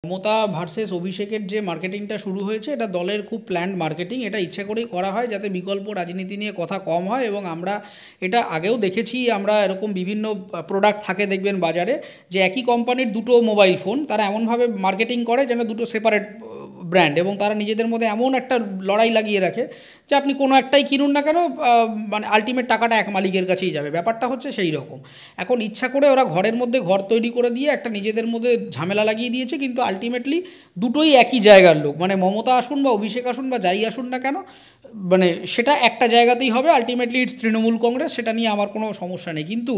Mamata versus অভিষেকের যে মার্কেটিংটা শুরু হয়েছে, এটা দলের খুব প্ল্যান্ড মার্কেটিং। এটা ইচ্ছে করেই করা হয় যাতে বিকল্প রাজনীতি নিয়ে কথা কম হয়। এবং আমরা এটা আগেও দেখেছি, আমরা এরকম বিভিন্ন প্রোডাক্ট থাকে দেখবেন বাজারে, যে একই কোম্পানির দুটো মোবাইল ফোন তারা এমনভাবে মার্কেটিং করে যেন দুটো সেপারেট ব্র্যান্ড, এবং তারা নিজেদের মধ্যে এমন একটা লড়াই লাগিয়ে রাখে যে আপনি কোনো একটাই কিনুন না কেন, মানে আলটিমেট টাকাটা এক মালিকের কাছেই যাবে। ব্যাপারটা হচ্ছে সেই রকম। এখন ইচ্ছা করে ওরা ঘরের মধ্যে ঘর তৈরি করে দিয়ে একটা নিজেদের মধ্যে ঝামেলা লাগিয়ে দিয়েছে, কিন্তু আলটিমেটলি দুটোই একই জায়গার লোক, মানে মমতা আসুন বা অভিষেক আসুন বা যাই আসুন না কেন, মানে সেটা একটা জায়গাতেই হবে। আলটিমেটলি ইটস তৃণমূল কংগ্রেস, সেটা নিয়ে আমার কোনো সমস্যা নেই। কিন্তু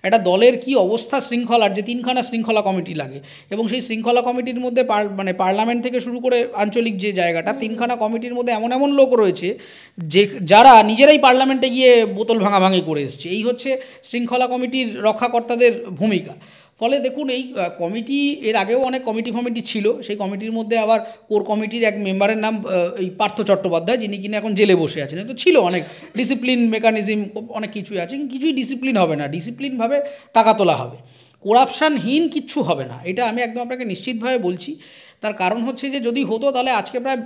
একটা দলের কি অবস্থা শৃঙ্খলার, যে তিনখানা শৃঙ্খলা কমিটি লাগে, এবং সেই শৃঙ্খলা কমিটির মধ্যে মানে পার্লামেন্ট থেকে শুরু করে আঞ্চলিক যে জায়গাটা, তিনখানা কমিটির মধ্যে এমন এমন লোক রয়েছে যে যারা নিজেরাই পার্লামেন্টে গিয়ে বোতল ভাঙাভাঙি করে এসছে। এই হচ্ছে শৃঙ্খলা কমিটির রক্ষাকর্তাদের ভূমিকা। ফলে দেখুন, এই কমিটি এর আগেও অনেক কমিটি ছিল। সেই কমিটির মধ্যে আবার কোর কমিটির এক মেম্বারের নাম এই পার্থ চট্টোপাধ্যায়, যিনি কিনা এখন জেলে বসে আছেন। তো ছিল অনেক ডিসিপ্লিন মেকানিজম, অনেক কিছুই আছে, কিন্তু কিছুই ডিসিপ্লিন হবে না। ডিসিপ্লিনভাবে টাকা তোলা হবে, করাপশানহীন কিচ্ছু হবে না, এটা আমি একদম আপনাকে নিশ্চিতভাবে বলছি। তার কারণ হচ্ছে যে যদি হতো তাহলে আজকে প্রায়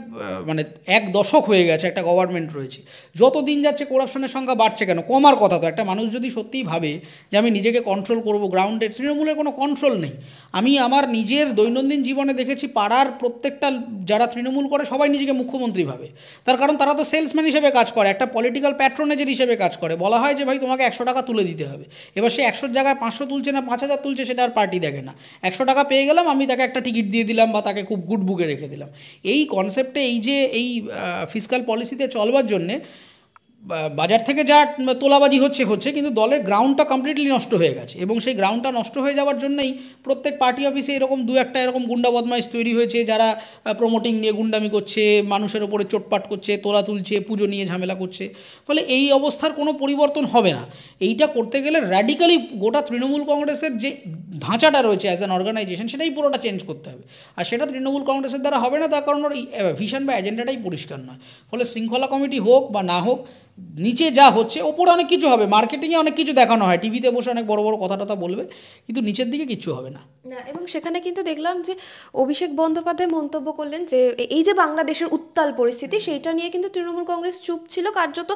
মানে এক দশক হয়ে গেছে একটা গভর্নমেন্ট রয়েছে। যত দিন যাচ্ছে করাপশনের সংখ্যা বাড়ছে কেন? কমার কথা তো। একটা মানুষ যদি সত্যিই ভাবে যে আমি নিজেকে কন্ট্রোল করব, গ্রাউন্ডেড, তৃণমূলের কোনো কন্ট্রোল নেই। আমি আমার নিজের দৈনন্দিন জীবনে দেখেছি, পাড়ার প্রত্যেকটা যারা তৃণমূল করে সবাই নিজেকে মুখ্যমন্ত্রী ভাবে। তার কারণ তারা তো সেলসম্যান হিসেবে কাজ করে, একটা পলিটিক্যাল প্যাট্রোনেজের হিসেবে কাজ করে। বলা হয় যে ভাই তোমাকে 100 টাকা তুলে দিতে হবে। এবার সে 100 জায়গায় 500 তুলছে না 5000 তুলছে, সেটা আর পার্টি দেখে না। 100 টাকা পেয়ে গেলাম, আমি তাকে একটা টিকিট দিয়ে দিলাম বা তাকে খুব গুড বুকে রেখে দিলাম। এই কনসেপ্টে এই যে এই ফিসকাল পলিসিতে চলবার জন্যে বাজার থেকে যা তোলাবাজি হচ্ছে, কিন্তু দলের গ্রাউন্ডটা কমপ্লিটলি নষ্ট হয়ে গেছে। এবং সেই গ্রাউন্ডটা নষ্ট হয়ে যাওয়ার জন্যই প্রত্যেক পার্টি অফিসে এরকম দু একটা এরকম গুন্ডা বদমাইশ তৈরি হয়েছে, যারা প্রমোটিং নিয়ে গুন্ডামি করছে, মানুষের ওপরে চোটপাট করছে, তোলা তুলছে, পুজো নিয়ে ঝামেলা করছে। ফলে এই অবস্থার কোনো পরিবর্তন হবে না। এইটা করতে গেলে র্যাডিক্যালি গোটা তৃণমূল কংগ্রেসের যে ধাঁচাটা রয়েছে অ্যাজ অ্যান অর্গানাইজেশন, সেটাই পুরোটা চেঞ্জ করতে হবে। আর সেটা তৃণমূল কংগ্রেসের দ্বারা হবে না, তার কারণ ওর ভিশন বা এজেন্ডাটাই পরিষ্কার নয়। ফলে শৃঙ্খলা কমিটি হোক বা না হোক, নিচে যা হচ্ছে ওপরে অনেক কিছু হবে। মার্কেটিংয়ে অনেক কিছু দেখানো হয়, টিভিতে বসে অনেক বড় বড় কথা টথা বলবে, কিন্তু নিচের দিকে কিচ্ছু হবে না। না, এবং সেখানে কিন্তু দেখলাম যে অভিষেক বন্দ্যোপাধ্যায় মন্তব্য করলেন যে এই যে বাংলাদেশের উত্তাল পরিস্থিতি, সেইটা নিয়ে কিন্তু তৃণমূল কংগ্রেস চুপ ছিল কার্যত।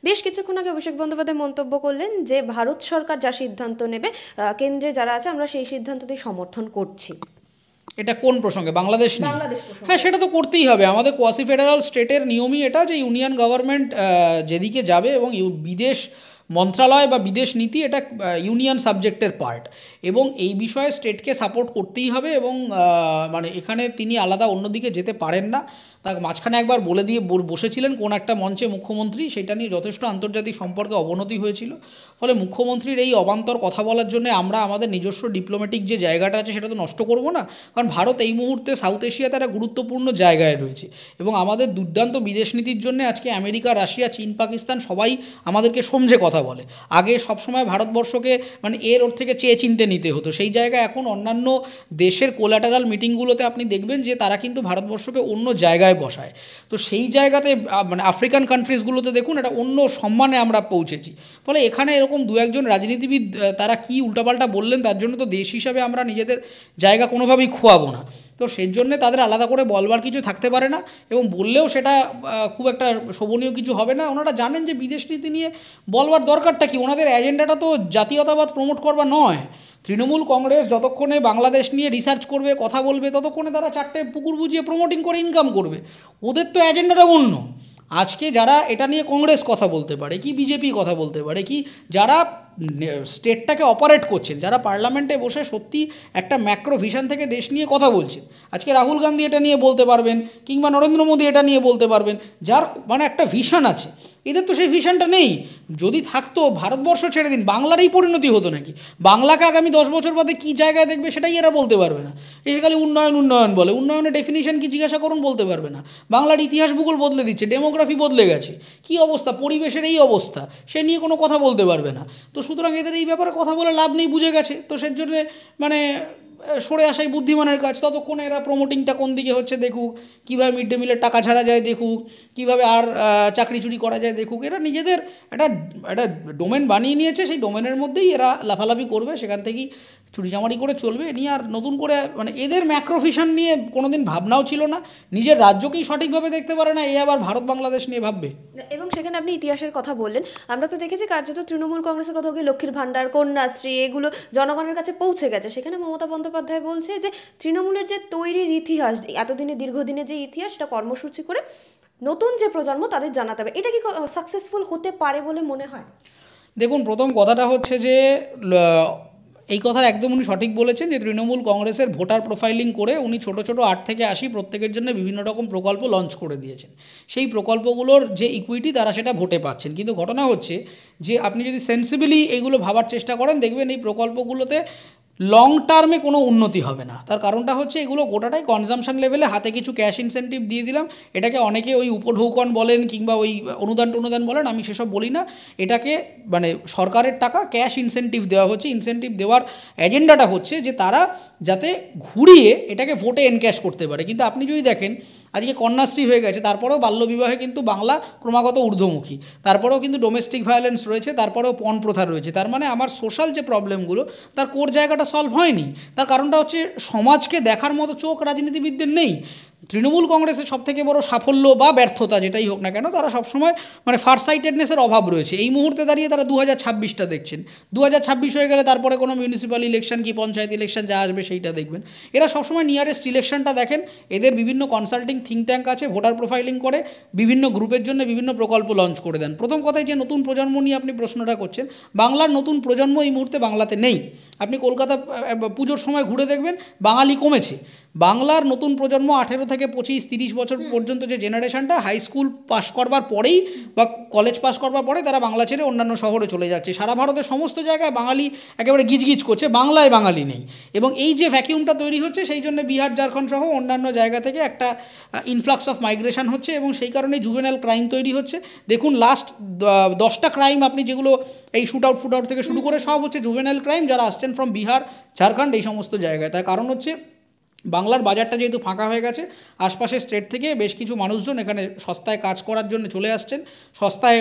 বেশ কিছুক্ষণ আগে অভিষেক বন্দ্যোপাধ্যায় মন্তব্য করলেন যে ভারত সরকার যা সিদ্ধান্ত নেবে, কেন্দ্রে যারা আছে আমরা সেই সিদ্ধান্ততেই সমর্থন করছি। এটা কোন প্রসঙ্গে? বাংলাদেশ নিয়ে? বাংলাদেশ প্রসঙ্গে। হ্যাঁ, সেটা তো করতেই হবে। আমাদের কোয়াসি ফেডারাল স্টেটের নিয়মই এটা, যে ইউনিয়ন গভর্নমেন্ট যেদিকে যাবে, এবং বিদেশ মন্ত্রণালয় বা বিদেশ নীতি এটা ইউনিয়ন সাবজেক্টের পার্ট, এবং এই বিষয়ে স্টেটকে সাপোর্ট করতেই হবে। এবং মানে এখানে তিনি আলাদা অন্যদিকে যেতে পারেন না। তার মাঝখানে একবার বলে দিয়ে বসেছিলেন কোন একটা মঞ্চে মুখ্যমন্ত্রী, সেটা নিয়ে যথেষ্ট আন্তর্জাতিক সম্পর্কে অবনতি হয়েছিল। ফলে মুখ্যমন্ত্রীর এই অবান্তর কথা বলার জন্য আমরা আমাদের নিজস্ব ডিপ্লোম্যাটিক যে জায়গাটা আছে সেটা তো নষ্ট করব না। কারণ ভারত এই মুহূর্তে সাউথ এশিয়াতে একটা গুরুত্বপূর্ণ জায়গায় রয়েছে, এবং আমাদের দুর্দান্ত বিদেশ নীতির জন্য আজকে আমেরিকা, রাশিয়া, চীন, পাকিস্তান সবাই আমাদেরকে সমঝে কথা বলে। আগে সবসময় ভারতবর্ষকে মানে ওর থেকে চেয়ে চিনতে নিতে হতো। সেই জায়গায় এখন অন্যান্য দেশের কোলাটারাল মিটিংগুলোতে আপনি দেখবেন যে তারা কিন্তু ভারতবর্ষকে অন্য জায়গায় বসায়। তো সেই জায়গাতে মানে আফ্রিকান কান্ট্রিজগুলোতে দেখুন একটা অন্য সম্মানে আমরা পৌঁছেছি। ফলে এখানে এরকম দু একজন রাজনীতিবিদ তারা কি উল্টাপাল্টা বললেন, তার জন্য তো দেশ হিসাবে আমরা নিজেদের জায়গা কোনোভাবেই খোয়াবো না। তো সেই জন্যে তাদের আলাদা করে বলবার কিছু থাকতে পারে না, এবং বললেও সেটা খুব একটা শোভনীয় কিছু হবে না। ওনারা জানেন যে বিদেশ নীতি নিয়ে বলবার দরকারটা কি, ওনাদের এজেন্ডাটা তো জাতীয়তাবাদ প্রমোট করবা নয়। তৃণমূল কংগ্রেস যতক্ষণে বাংলাদেশ নিয়ে রিসার্চ করবে, কথা বলবে, ততক্ষণে তারা চারটে পুকুর বুঝিয়ে প্রমোটিং করে ইনকাম করবে। ওদের তো এজেন্ডাটা অন্য। আজকে যারা এটা নিয়ে কংগ্রেস কথা বলতে পারে, কি বিজেপি কথা বলতে পারে, কি যারা স্টেটটাকে অপারেট করছেন, যারা পার্লামেন্টে বসে সত্যি একটা ম্যাক্রো ভিশন থেকে দেশ নিয়ে কথা বলছেন, আজকে রাহুল গান্ধী এটা নিয়ে বলতে পারবেন, কিংবা নরেন্দ্র মোদী এটা নিয়ে বলতে পারবেন, যার মানে একটা ভিশন আছে। এদের তো সেই ভিশনটা নেই। যদি থাকতো, ভারতবর্ষ ছেড়ে দিন, বাংলারই পরিণতি হতো নাকি? বাংলাকে আগামী 10 বছর বাদে কী জায়গায় দেখবে সেটাই এরা বলতে পারবে না। এসে খালি উন্নয়ন উন্নয়ন বলে, উন্নয়নের ডেফিনিশন কি জিজ্ঞাসা করুন, বলতে পারবে না। বাংলার ইতিহাস ভূগোল বদলে দিচ্ছে, ডেমোগ্রাফি বদলে গেছে, কী অবস্থা, পরিবেশের এই অবস্থা, সে নিয়ে কোনো কথা বলতে পারবে না। তো সুতরাং এদের এই ব্যাপারে কথা বলে লাভ নেই, বুঝে গেছে। তো সেজন্যে মানে সরে আসাই বুদ্ধিমানের কাজ। ততক্ষণে এরা প্রমোটিংটা কোন দিকে হচ্ছে দেখুক, কীভাবে মিড ডে মিলের টাকা ছাড়া যায় দেখুক, কীভাবে আর চাকরি চুরি করা যায় দেখুক। এরা নিজেদের একটা একটা ডোমেন বানিয়ে নিয়েছে, সেই ডোমেনের মধ্যেই এরা লাফালাফি করবে, সেখান থেকেই চুরিচামারি করে চলবে, এ নিয়ে আর নতুন করে মানে এদের ম্যাক্রোভিশন নিয়ে কোনোদিন ভাবনাও ছিল না, নিজের রাজ্যকেই সঠিকভাবে দেখতে পারে না, এ আবার ভারত বাংলাদেশ নিয়ে ভাববে। এবং সেখানে আপনি ইতিহাসের কথা বললেন, আমরা তো দেখেছি কার্যত তৃণমূল কংগ্রেসের কথা গিয়ে লক্ষ্মীর ভাণ্ডার, কন্যাশ্রী এগুলো জনগণের কাছে পৌঁছে গেছে। সেখানে মমতা বন্দ্যোপাধ্যায় বলছে যে তৃণমূলের যে তৈরির ইতিহাস, এতদিনে দীর্ঘদিনের যে ইতিহাস, সেটা কর্মসূচি করে নতুন যে প্রজন্ম তাদের জানাতে হবে। এটা কি সাকসেসফুল হতে পারে বলে মনে হয়? দেখুন, প্রথম কথাটা হচ্ছে যে এই কথা একদম উনি সঠিক বলেছেন যে তৃণমূল কংগ্রেসের ভোটার প্রোফাইলিং করে উনি ছোট ছোট 8 থেকে 80 প্রত্যেকের জন্য বিভিন্ন রকম প্রকল্প লঞ্চ করে দিয়েছেন। সেই প্রকল্পগুলোর যে ইকুইটি তারা সেটা ভোটে পাচ্ছেন, কিন্তু ঘটনা হচ্ছে যে আপনি যদি সেন্সিবলি এইগুলো ভাবার চেষ্টা করেন দেখবেন এই প্রকল্পগুলোতে লং টার্মে কোনো উন্নতি হবে না। তার কারণটা হচ্ছে এগুলো গোটাটাই কনজামশন লেভেলে হাতে কিছু ক্যাশ ইনসেন্টিভ দিয়ে দিলাম, এটাকে অনেকে ওই উপঢৌকন বলেন কিংবা ওই অনুদান বলেন, আমি সেসব বলি না। এটাকে মানে সরকারের টাকা ক্যাশ ইনসেন্টিভ দেওয়া হচ্ছে। ইনসেন্টিভ দেওয়ার এজেন্ডাটা হচ্ছে যে তারা যাতে ঘুরিয়ে এটাকে ভোটে এনক্যাশ করতে পারে। কিন্তু আপনি যদি দেখেন আজকে কন্যাশ্রী হয়ে গেছে, তারপরেও বাল্যবিবাহে কিন্তু বাংলা ক্রমাগত ঊর্ধ্বমুখী, তারপরেও কিন্তু ডোমেস্টিক ভায়োলেন্স রয়েছে, তারপরেও পণ প্রথা রয়েছে। তার মানে আমার সোশ্যাল যে প্রবলেমগুলো তার কোর জায়গাটা সলভ হয়নি। তার কারণটা হচ্ছে সমাজকে দেখার মতো চোখ রাজনীতিবিদদের নেই। তৃণমূল কংগ্রেসের সবথেকে বড় সাফল্য বা ব্যর্থতা যেটাই হোক না কেন, তারা সবসময় মানে ফারসাইটেডনেসের অভাব রয়েছে। এই মুহূর্তে দাঁড়িয়ে তারা 2026টা দেখছেন, 2026 হয়ে গেলে তারপরে কোনো মিউনিসিপ্যাল ইলেকশন কি পঞ্চায়েত ইলেকশন যা আসবে সেইটা দেখবেন। এরা সবসময় নিয়ারেস্ট ইলেকশনটা দেখেন। এদের বিভিন্ন কনসাল্টিং থিঙ্ক ট্যাঙ্ক আছে, ভোটার প্রোফাইলিং করে বিভিন্ন গ্রুপের জন্য বিভিন্ন প্রকল্প লঞ্চ করে দেন। প্রথম কথায় যে নতুন প্রজন্ম নিয়ে আপনি প্রশ্নটা করছেন, বাংলার নতুন প্রজন্ম এই মুহূর্তে বাংলাতে নেই। আপনি কলকাতা পুজোর সময় ঘুরে দেখবেন বাঙালি কমেছে। বাংলার নতুন প্রজন্ম 18 থেকে 25-30 বছর পর্যন্ত যে জেনারেশনটা হাই স্কুল পাস করবার পরেই বা কলেজ পাস করবার পরে তারা বাংলা ছেড়ে অন্যান্য শহরে চলে যাচ্ছে। সারা ভারতের সমস্ত জায়গায় বাঙালি একেবারে গিজগিজ করছে, বাংলায় বাঙালি নেই। এবং এই যে ভ্যাকিউমটা তৈরি হচ্ছে সেই জন্য বিহার, ঝাড়খণ্ড সহ অন্যান্য জায়গা থেকে একটা ইনফ্লাক্স অফ মাইগ্রেশন হচ্ছে এবং সেই কারণে জুভেনাইল ক্রাইম তৈরি হচ্ছে। দেখুন লাস্ট 10টা ক্রাইম আপনি যেগুলো এই শুট আউট থেকে শুরু করে সব হচ্ছে জুভেনাইল ক্রাইম, যারা আসছেন ফ্রম বিহার, ঝাড়খণ্ড এই সমস্ত জায়গায়। তার কারণ হচ্ছে বাংলার বাজারটা যেহেতু ফাঁকা হয়ে গেছে, আশপাশের স্টেট থেকে বেশ কিছু মানুষজন এখানে সস্তায় কাজ করার জন্য চলে আসছেন। সস্তায়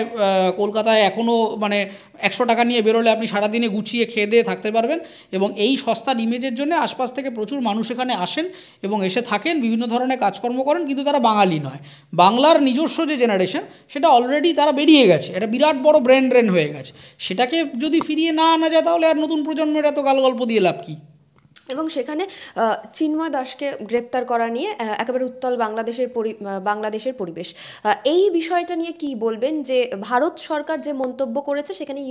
কলকাতায় এখনও মানে 100 টাকা নিয়ে বেরোলে আপনি সারাদিনে গুছিয়ে খেয়ে দিয়ে থাকতে পারবেন। এবং এই সস্তার ইমেজের জন্য আশপাশ থেকে প্রচুর মানুষ এখানে আসেন এবং এসে থাকেন, বিভিন্ন ধরনের কাজকর্ম করেন, কিন্তু তারা বাঙালি নয়। বাংলার নিজস্ব যে জেনারেশন সেটা অলরেডি তারা বেরিয়ে গেছে, এটা বিরাট বড় ব্রেন ড্রেন হয়ে গেছে। সেটাকে যদি ফিরিয়ে না আনা যায় তাহলে আর নতুন প্রজন্মের এত গালগল্প দিয়ে লাভ কী? এবং সেখানে চিন্ময় দাসকে গ্রেপ্তার করা নিয়ে একেবারে উত্তাল বাংলাদেশের পরিবেশ। এই বিষয়টা নিয়ে কি বলবেন যে ভারত সরকার যে মন্তব্য করেছে সেখানে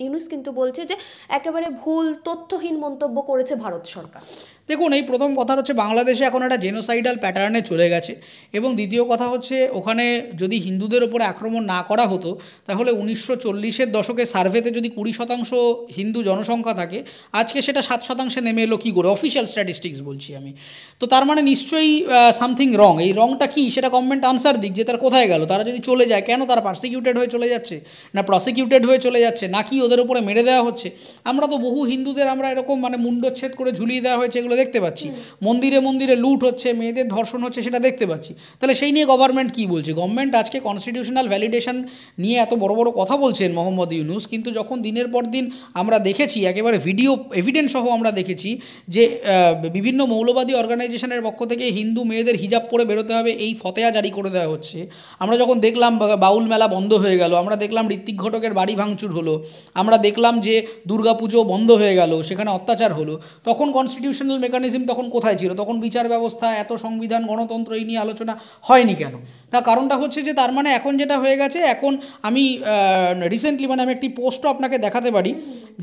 ইউনুস কিন্তু বলছে যে একেবারে ভুল তথ্যহীন মন্তব্য করেছে ভারত সরকার। দেখুন, এই প্রথম কথা হচ্ছে বাংলাদেশে এখন একটা জেনোসাইডাল প্যাটার্নে চলে গেছে। এবং দ্বিতীয় কথা হচ্ছে ওখানে যদি হিন্দুদের ওপরে আক্রমণ না করা হতো তাহলে 1940-এর দশকে সার্ভেতে যদি 20% হিন্দু জনসংখ্যা থাকে, আজকে সেটা 7% নেমে এলো কী করে? অফিসিয়াল স্ট্যাটিস্টিক্স বলছি আমি। তো তার মানে নিশ্চয়ই সামথিং রং। এই রংটা কী সেটা গভর্নমেন্ট আনসার দিক, যে তারা কোথায় গেল। তারা যদি চলে যায় কেন? তারা পার্সিকিউটেড হয়ে চলে যাচ্ছে না প্রসিকিউটেড হয়ে চলে যাচ্ছে, নাকি ওদের উপরে মেরে দেওয়া হচ্ছে? আমরা তো বহু হিন্দুদের আমরা এরকম মানে মুন্ডচ্ছেদ করে ঝুলিয়ে দেওয়া হয়েছে, এগুলো দেখতে পাচ্ছি। মন্দিরে মন্দিরে লুট হচ্ছে, মেয়েদের ধর্ষণ হচ্ছে, সেটা দেখতে পাচ্ছি। তাহলে সেই নিয়ে গভর্নমেন্ট কী বলছে? গভর্নমেন্ট আজকে কনস্টিটিউশনাল ভ্যালিডেশন নিয়ে এত বড় বড় কথা বলছেন মোহাম্মদ ইউনুস, কিন্তু যখন দিনের পর দিন আমরা দেখেছি একেবারে ভিডিও এভিডেন্স সহ আমরা দেখেছি যে বিভিন্ন মৌলবাদী অর্গানাইজেশনের পক্ষ থেকে হিন্দু মেয়েদের হিজাব পরে বেরোতে হবে এই ফতেয়া জারি করে দেওয়া হচ্ছে। আমরা যখন দেখলাম বাউল মেলা বন্ধ হয়ে গেল, আমরা দেখলাম ঋত্বিক ঘটকের বাড়ি ভাঙচুর হলো, আমরা দেখলাম যে দুর্গাপুজো বন্ধ হয়ে গেল, সেখানে অত্যাচার হলো, তখন কনস্টিটিউশনাল মেকানিজম তখন কোথায় ছিল? তখন বিচার ব্যবস্থা, এত সংবিধান, গণতন্ত্র এই নিয়ে আলোচনা হয়নি কেন? তার কারণটা হচ্ছে যে তার মানে এখন যেটা হয়ে গেছে, এখন আমি রিসেন্টলি মানে আমি একটি পোস্টও আপনাকে দেখাতে পারি,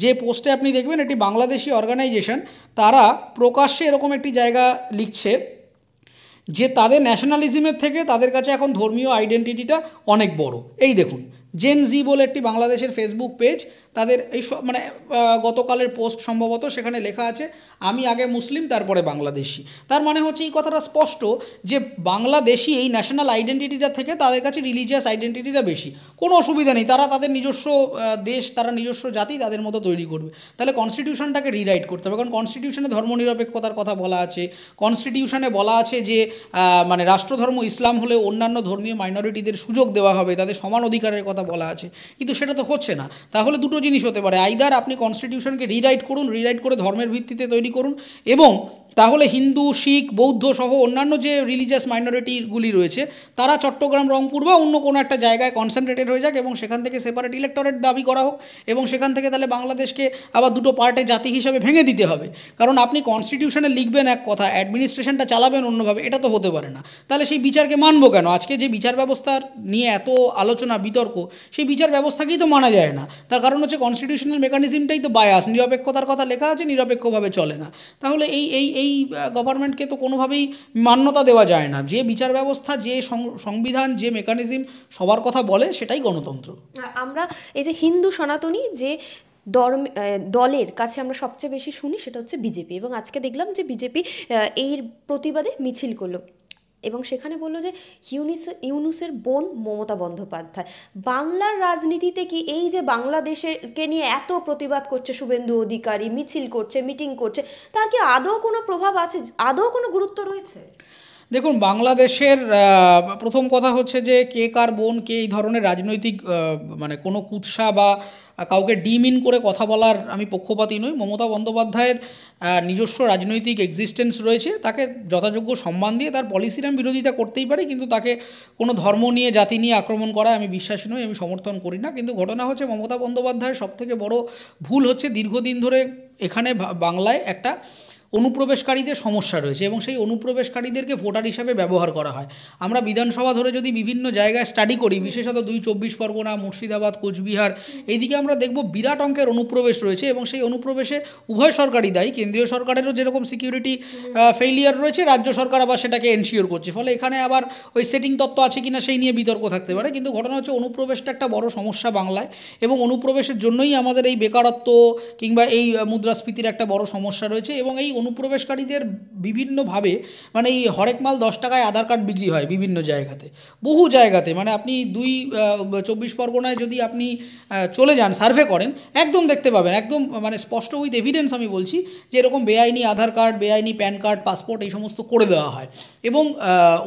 যে পোস্টে আপনি দেখবেন এটি বাংলাদেশি অর্গানাইজেশন, তারা প্রকাশ্যে এরকম একটি জায়গা লিখছে যে তাদের ন্যাশনালিজমের থেকে তাদের কাছে এখন ধর্মীয় আইডেন্টিটিটা অনেক বড়। এই দেখুন, জেন জি বলে একটি বাংলাদেশের ফেসবুক পেজ, তাদের এই মানে গতকালের পোস্ট সম্ভবত, সেখানে লেখা আছে আমি আগে মুসলিম তারপরে বাংলাদেশি। তার মানে হচ্ছে এই কথাটা স্পষ্ট যে বাংলাদেশি এই ন্যাশনাল আইডেন্টিটিটা থেকে তাদের কাছে রিলিজিয়াস আইডেন্টিটিটা বেশি। কোনো অসুবিধা নেই, তারা তাদের নিজস্ব দেশ, তারা নিজস্ব জাতি তাদের মতো তৈরি করবে। তাহলে কনস্টিটিউশনটাকে রিরাইট করতে হবে, কারণ কনস্টিটিউশনে ধর্মনিরপেক্ষতার কথা বলা আছে, কনস্টিটিউশনে বলা আছে যে মানে রাষ্ট্রধর্ম ইসলাম হলে অন্যান্য ধর্মীয় মাইনরিটিদের সুযোগ দেওয়া হবে, তাদের সমান অধিকারের কথা বলা আছে, কিন্তু সেটা তো হচ্ছে না। তাহলে দুটো জিনিস হতে পারে, আইদার আপনি কনস্টিটিউশনকে রিরাইট করুন, রিরাইট করে ধর্মের ভিত্তিতে তৈরি করুন, এবং তাহলে হিন্দু, শিখ, বৌদ্ধ সহ অন্যান্য যে রিলিজিয়াস মাইনরিটিগুলি রয়েছে তারা চট্টগ্রাম, রংপুর বা অন্য কোনো একটা জায়গায় কনসেন্ট্রেটেড হয়ে যাক এবং সেখান থেকে সেপারেট ইলেক্টরেট দাবি করা হোক, এবং সেখান থেকে তাহলে বাংলাদেশকে আবার দুটো পার্টে জাতি হিসাবে ভেঙে দিতে হবে। কারণ আপনি কনস্টিটিউশনে লিখবেন এক কথা, অ্যাডমিনিস্ট্রেশনটা চালাবেন অন্যভাবে, এটা তো হতে পারে না। তাহলে সেই বিচারকে মানবো কেন? আজকে যে বিচার ব্যবস্থার নিয়ে এত আলোচনা, বিতর্ক, সেই বিচার ব্যবস্থাকেই তো মানা যায় না। তার কারণ হচ্ছে কনস্টিটিউশনাল মেকানিজমটাই তো বায়াস, নিরপেক্ষতার কথা লেখা আছে, নিরপেক্ষভাবে চলে না। তাহলে এই গভর্নমেন্টকে তো কোনোভাবেই মান্যতা দেওয়া যায় না। যে বিচার ব্যবস্থা, যে সংবিধান, যে মেকানিজম সবার কথা বলে, সেটাই গণতন্ত্র। আমরা এই যে হিন্দু সনাতনী যে দলের কাছে আমরা সবচেয়ে বেশি শুনি সেটা হচ্ছে বিজেপি, এবং আজকে দেখলাম যে বিজেপি এর প্রতিবাদে মিছিল করলো এবং সেখানে বললো যে ইউনূসের বোন মমতা বন্দ্যোপাধ্যায়। বাংলার রাজনীতিতে কি এই যে বাংলাদেশকে নিয়ে এত প্রতিবাদ করছে শুভেন্দু অধিকারী, মিছিল করছে, মিটিং করছে, তার কি আদৌ কোনো প্রভাব আছে, আদৌ কোনো গুরুত্ব রয়েছে? দেখুন, বাংলাদেশের প্রথম কথা হচ্ছে যে কে কার বোন, কে এই ধরনের রাজনৈতিক মানে কোনো কুৎসা বা কাউকে ডিমিন করে কথা বলার আমি পক্ষপাতী নই। মমতা বন্দ্যোপাধ্যায়ের নিজস্ব রাজনৈতিক এক্সিস্টেন্স রয়েছে, তাকে যথাযোগ্য সম্মান দিয়ে তার পলিসির আমি বিরোধিতা করতেই পারি, কিন্তু তাকে কোনো ধর্ম নিয়ে, জাতি নিয়ে আক্রমণ করা আমি বিশ্বাসী নই, আমি সমর্থন করি না। কিন্তু ঘটনা হচ্ছে মমতা বন্দ্যোপাধ্যায়ের সবথেকে বড় ভুল হচ্ছে দীর্ঘদিন ধরে এখানে বাংলায় একটা অনুপ্রবেশকারীদের সমস্যা রয়েছে এবং সেই অনুপ্রবেশকারীদেরকে ভোটার হিসাবে ব্যবহার করা হয়। আমরা বিধানসভা ধরে যদি বিভিন্ন জায়গায় স্টাডি করি, বিশেষত 24 পরগনা, মুর্শিদাবাদ, কোচবিহার, এইদিকে আমরা দেখব বিরাট অঙ্কের অনুপ্রবেশ রয়েছে এবং সেই অনুপ্রবেশে উভয় সরকারই দায়ী। কেন্দ্রীয় সরকারেরও যেরকম সিকিউরিটি ফেইলিয়ার রয়েছে, রাজ্য সরকার আবার সেটাকে এনশিওর করছে। ফলে এখানে আবার ওই সেটিং তত্ত্ব আছে কিনা সেই নিয়ে বিতর্ক থাকতে পারে, কিন্তু ঘটনা হচ্ছে অনুপ্রবেশটা একটা বড় সমস্যা বাংলায়, এবং অনুপ্রবেশের জন্যই আমাদের এই বেকারত্ব কিংবা এই মুদ্রাস্ফীতির একটা বড় সমস্যা রয়েছে। এবং এই অনুপ্রবেশকারীদের বিভিন্নভাবে, মানে এই হরেক মাল 10 টাকায় আধার কার্ড বিক্রি হয় বিভিন্ন জায়গাতে, বহু জায়গাতে। মানে আপনি 24 পরগনায় যদি আপনি চলে যান, সার্ভে করেন, একদম দেখতে পাবেন, একদম মানে স্পষ্ট উইথ এভিডেন্স আমি বলছি যে এরকম বেআইনি আধার কার্ড, বেআইনি প্যান কার্ড, পাসপোর্ট এই সমস্ত করে দেওয়া হয়। এবং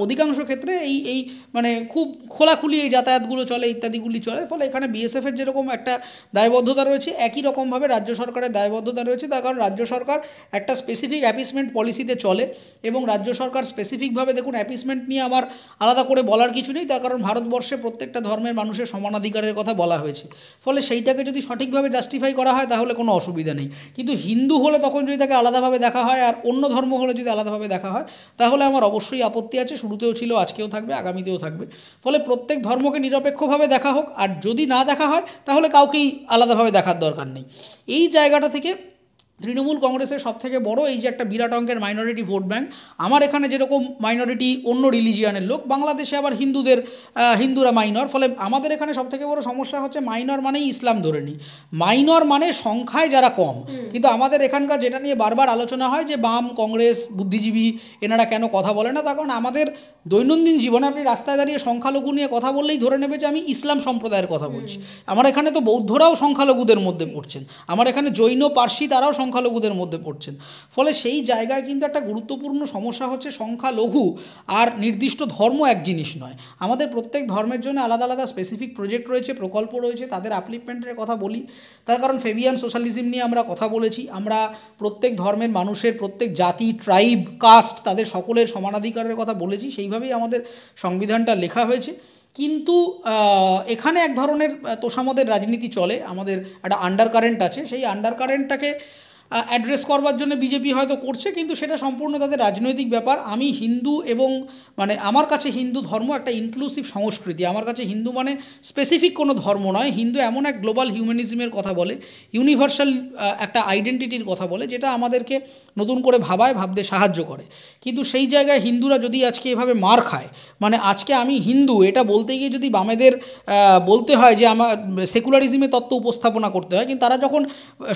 অধিকাংশ ক্ষেত্রে এই মানে খুব খোলাখুলি এই যাতায়াতগুলো চলে, ইত্যাদিগুলি চলে। ফলে এখানে বিএসএফের যেরকম একটা দায়বদ্ধতা রয়েছে, একই রকমভাবে রাজ্য সরকারের দায়বদ্ধতা রয়েছে। তার কারণ রাজ্য সরকার একটা স্পেসিফিক অ্যাপিসমেন্ট পলিসিতে চলে এবং রাজ্য সরকার স্পেসিফিকভাবে, দেখুন অ্যাপিসমেন্ট নিয়ে আমার আলাদা করে বলার কিছু নেই, তার কারণ ভারতবর্ষে প্রত্যেকটা ধর্মের মানুষের সমানাধিকারের কথা বলা হয়েছে। ফলে সেইটাকে যদি সঠিকভাবে জাস্টিফাই করা হয় তাহলে কোনো অসুবিধা নেই। কিন্তু হিন্দু হলে তখন যদি তাকে আলাদাভাবে দেখা হয়, আর অন্য ধর্ম হলে যদি আলাদাভাবে দেখা হয়, তাহলে আমার অবশ্যই আপত্তি আছে। শুরুতেও ছিল, আজকেও থাকবে, আগামীতেও থাকবে। ফলে প্রত্যেক ধর্মকে নিরপেক্ষভাবে দেখা হোক, আর যদি না দেখা হয় তাহলে কাউকেই আলাদাভাবে দেখার দরকার নেই। এই জায়গাটা থেকে তৃণমূল কংগ্রেসের সবথেকে বড় এই যে একটা বিরাট অঙ্কের মাইনরিটি ভোট ব্যাঙ্ক, আমার এখানে যেরকম মাইনরিটি অন্য রিলিজিয়ানের লোক, বাংলাদেশে আবার হিন্দুরা মাইনর। ফলে আমাদের এখানে সবথেকে বড় সমস্যা হচ্ছে মাইনর মানেই ইসলাম ধরে নিই, মাইনর মানে সংখ্যায় যারা কম। কিন্তু আমাদের এখানকার যেটা নিয়ে বারবার আলোচনা হয় যে বাম, কংগ্রেস, বুদ্ধিজীবী এনারা কেন কথা বলে না, তার কারণ আমাদের দৈনন্দিন জীবনে আপনি রাস্তায় দাঁড়িয়ে সংখ্যালঘু নিয়ে কথা বললেই ধরে নেবে যে আমি ইসলাম সম্প্রদায়ের কথা বলছি। আমার এখানে তো বৌদ্ধরাও সংখ্যালঘুদের মধ্যে পড়ছেন, আমার এখানে জৈন, পার্সি তারাও সংখ্যালঘুদের মধ্যে পড়ছেন। ফলে সেই জায়গায় কিন্তু একটা গুরুত্বপূর্ণ সমস্যা হচ্ছে সংখ্যালঘু আর নির্দিষ্ট ধর্ম এক জিনিস নয়। আমাদের প্রত্যেক ধর্মের জন্য আলাদা আলাদা স্পেসিফিক প্রজেক্ট রয়েছে, প্রকল্প রয়েছে, তাদের আপলিফমেন্টের কথা বলি। তার কারণ ফেবিয়ান সোশ্যালিজম নিয়ে আমরা কথা বলেছি, আমরা প্রত্যেক ধর্মের মানুষের, প্রত্যেক জাতি, ট্রাইব, কাস্ট, তাদের সকলের সমানাধিকারের কথা বলেছি, সেইভাবেই আমাদের সংবিধানটা লেখা হয়েছে। কিন্তু এখানে এক ধরনের তোষামদের রাজনীতি চলে, আমাদের একটা আন্ডার কারেন্ট আছে, সেই আন্ডার কারেন্টটাকে অ্যাড্রেস করবার জন্য বিজেপি হয়তো করছে, কিন্তু সেটা সম্পূর্ণ তাদের রাজনৈতিক ব্যাপার। আমি হিন্দু, এবং মানে আমার কাছে হিন্দু ধর্ম একটা ইনক্লুসিভ সংস্কৃতি। আমার কাছে হিন্দু মানে স্পেসিফিক কোনো ধর্ম নয়, হিন্দু এমন এক গ্লোবাল হিউম্যানিজমের কথা বলে, ইউনিভার্সাল একটা আইডেন্টিটির কথা বলে, যেটা আমাদেরকে নতুন করে ভাবতে সাহায্য করে। কিন্তু সেই জায়গায় হিন্দুরা যদি আজকে এভাবে মার খায়, মানে আজকে আমি হিন্দু এটা বলতে গিয়ে যদি বামেদের বলতে হয় যে আমার সেকুলারিজমের তত্ত্ব উপস্থাপনা করতে হয়, কিন্তু তারা যখন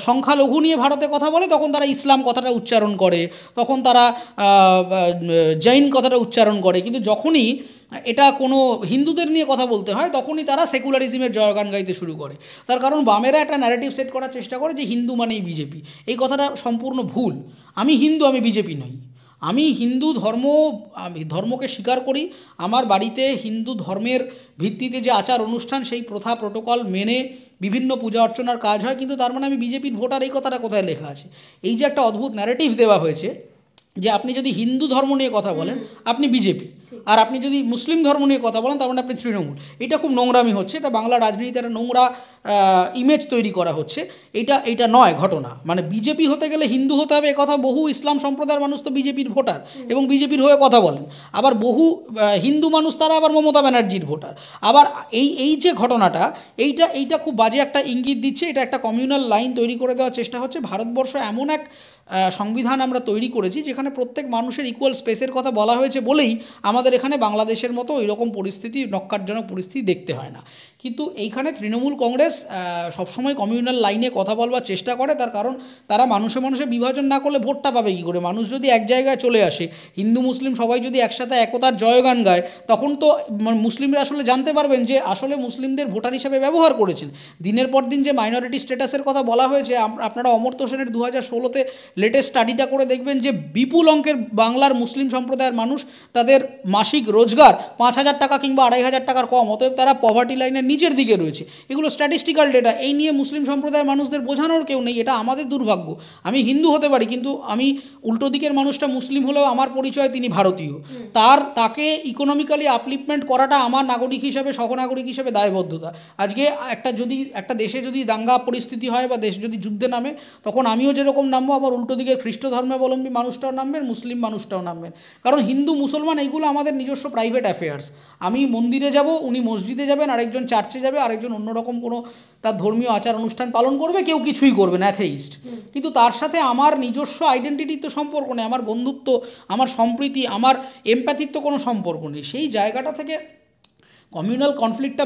সংখ্যালঘু নিয়ে ভারতে কথা বলে তখন তারা ইসলাম কথাটা উচ্চারণ করে, তখন তারা জৈন কথাটা উচ্চারণ করে। কিন্তু যখনই এটা কোনো হিন্দুদের নিয়ে কথা বলতে হয় তখনই তারা সেকুলারিজমের জয়গান গাইতে শুরু করে। তার কারণ বামেরা একটা ন্যারেটিভ সেট করার চেষ্টা করে যে হিন্দু মানেই বিজেপি। এই কথাটা সম্পূর্ণ ভুল। আমি হিন্দু, আমি বিজেপি নই। আমি ধর্মকে স্বীকার করি। আমার বাড়িতে হিন্দু ধর্মের ভিত্তিতে যে আচার অনুষ্ঠান, সেই প্রথা প্রোটোকল মেনে বিভিন্ন পূজা অর্চনার কাজ হয়, কিন্তু তার মানে আমি বিজেপির ভোটার, এই কথাটা কোথায় লেখা আছে? এই যে একটা অদ্ভুত ন্যারেটিভ দেওয়া হয়েছে যে আপনি যদি হিন্দু ধর্ম নিয়ে কথা বলেন আপনি বিজেপি, আর আপনি যদি মুসলিম ধর্ম নিয়ে কথা বলেন তার মানে আপনি তৃণমূল। এটা খুব নোংরামি হচ্ছে, এটা বাংলা রাজনীতিতে একটা নোংরা ইমেজ তৈরি করা হচ্ছে। এটা নয় ঘটনা। মানে বিজেপি হতে গেলে হিন্দু হতে হবে, একথা বহু ইসলাম সম্প্রদায়ের মানুষ তো বিজেপির ভোটার এবং বিজেপির হয়ে কথা বলেন। আবার বহু হিন্দু মানুষ তারা আবার মমতা ব্যানার্জির ভোটার। আবার এই যে ঘটনাটা, এইটা খুব বাজে একটা ইঙ্গিত দিচ্ছে। এটা একটা কমিউনাল লাইন তৈরি করে দেওয়ার চেষ্টা হচ্ছে। ভারতবর্ষ এমন এক সংবিধান আমরা তৈরি করেছি যেখানে প্রত্যেক মানুষের ইকুয়াল স্পেসের কথা বলা হয়েছে বলেই আমাদের এখানে বাংলাদেশের মতো ওই রকম পরিস্থিতি, নক্কারজনক পরিস্থিতি দেখতে হয় না। কিন্তু এইখানে তৃণমূল কংগ্রেস সবসময় কমিউনাল লাইনে কথা বলবার চেষ্টা করে। তার কারণ তারা মানুষে মানুষে বিভাজন না করলে ভোটটা পাবে কী করে? মানুষ যদি এক জায়গায় চলে আসে, হিন্দু মুসলিম সবাই যদি একসাথে একতার জয়গান গায়, তখন তো মুসলিমরা আসলে জানতে পারবেন যে আসলে মুসলিমদের ভোটার হিসেবে ব্যবহার করেছেন। দিনের পর দিন যে মাইনরিটি স্ট্যাটাসের কথা বলা হয়েছে, আপনারা অমর্ত্য সেনের 2016-তে লেটেস্ট স্টাডিটা করে দেখবেন যে বিপুল অঙ্কের বাংলার মুসলিম সম্প্রদায়ের মানুষ, তাদের মাসিক রোজগার 5,000 টাকা কিংবা 2,500 টাকার কম, অতএব তারা পভার্টি লাইনের নিচের দিকে রয়েছে। এগুলো স্ট্যাটিস্টিক্যাল ডেটা। এই নিয়ে মুসলিম সম্প্রদায়ের মানুষদের বোঝানোর কেউ নেই। এটা আমাদের দুর্ভাগ্য। আমি হিন্দু হতে পারি, কিন্তু আমি উল্টো দিকের মানুষটা মুসলিম হলেও আমার পরিচয় তিনি ভারতীয়। তাকে ইকোনমিক্যালি আপলিফমেন্ট করাটা আমার নাগরিক হিসাবে, সহনাগরিক হিসাবে দায়বদ্ধতা। আজকে একটা দেশে যদি দাঙ্গা পরিস্থিতি হয় বা দেশ যদি যুদ্ধে নামে, তখন আমিও যেরকম নামবো, আবার উল্টো দিকের খ্রিস্ট ধর্মাবলম্বী মানুষটাও নামবেন, মুসলিম মানুষটাও নামবেন। কারণ হিন্দু মুসলমান এইগুলো আমাদের নিজস্ব প্রাইভেট অ্যাফেয়ার্স। আমি মন্দিরে যাব, উনি মসজিদে যাবেন, আরেকজন চার্চে যাবে, আরেকজন অন্যরকম কোনো তার ধর্মীয় আচার অনুষ্ঠান পালন করবে, কেউ কিছুই করবে না, অ্যাথেইস্ট। কিন্তু তার সাথে আমার নিজস্ব আইডেন্টিটির তো সম্পর্ক নেই, আমার বন্ধুত্ব, আমার সম্প্রীতি, আমার এমপ্যাথির তো কোনো সম্পর্ক নেই। সেই জায়গাটা থেকে কমিউনাল কনফ্লিক্টটা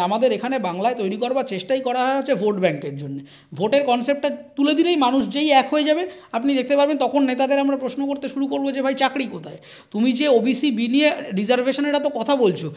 আমাদের এখানে বাংলায় তৈরি করবার চেষ্টাই করা হচ্ছে ভোট ব্যাংকের জন্য। ভোটের কনসেপ্টটা তুলে দিলেই মানুষ যেই এক হয়ে যাবে, আপনি দেখতে পারবেন তখন নেতাদের আমরা প্রশ্ন করতে শুরু করবো যে ভাই চাকরি কোথায়? তুমি যে ওবিসি বি নিয়ে রিজার্ভেশনের এত কথা বলছো,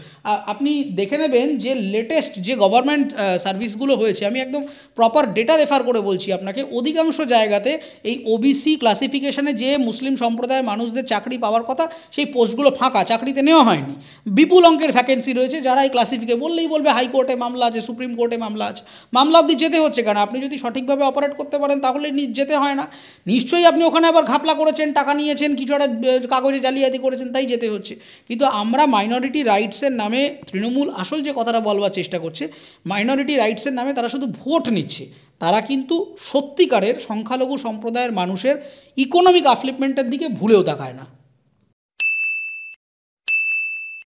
আপনি দেখে নেবেন যে লেটেস্ট যে গভর্নমেন্ট সার্ভিসগুলো হয়েছে, আমি একদম প্রপার ডেটা রেফার করে বলছি আপনাকে, অধিকাংশ জায়গাতে এই ওবিসি ক্লাসিফিকেশনে যে মুসলিম সম্প্রদায়ের মানুষদের চাকরি পাওয়ার কথা, সেই পোস্টগুলো ফাঁকা, চাকরিতে নেওয়া হয়নি। বিপুল অঙ্কের ভ্যাকেন্সি রয়েছে, যারা এই ক্লাসিফিকে বললেই বলবে হাইকোর্টে মামলা আছে, সুপ্রিম কোর্টে মামলা আছে। মামলা অবধি যেতে হচ্ছে কেন? আপনি যদি সঠিকভাবে অপারেট করতে পারেন তাহলে যেতে হয় না। নিশ্চয়ই আপনি ওখানে আবার ঘাপলা করেছেন, টাকা নিয়েছেন, কিছু একটা কাগজে জালিয়াতি করেছেন, তাই যেতে হচ্ছে। কিন্তু আমরা মাইনরিটি রাইটসের নামে, তৃণমূল আসল যে কথাটা বলবার চেষ্টা করছে, মাইনরিটি রাইটসের নামে তারা শুধু ভোট নিচ্ছে, তারা কিন্তু সত্যিকারের সংখ্যালঘু সম্প্রদায়ের মানুষের ইকোনমিক আপলিফমেন্টের দিকে ভুলেও তাকায় না।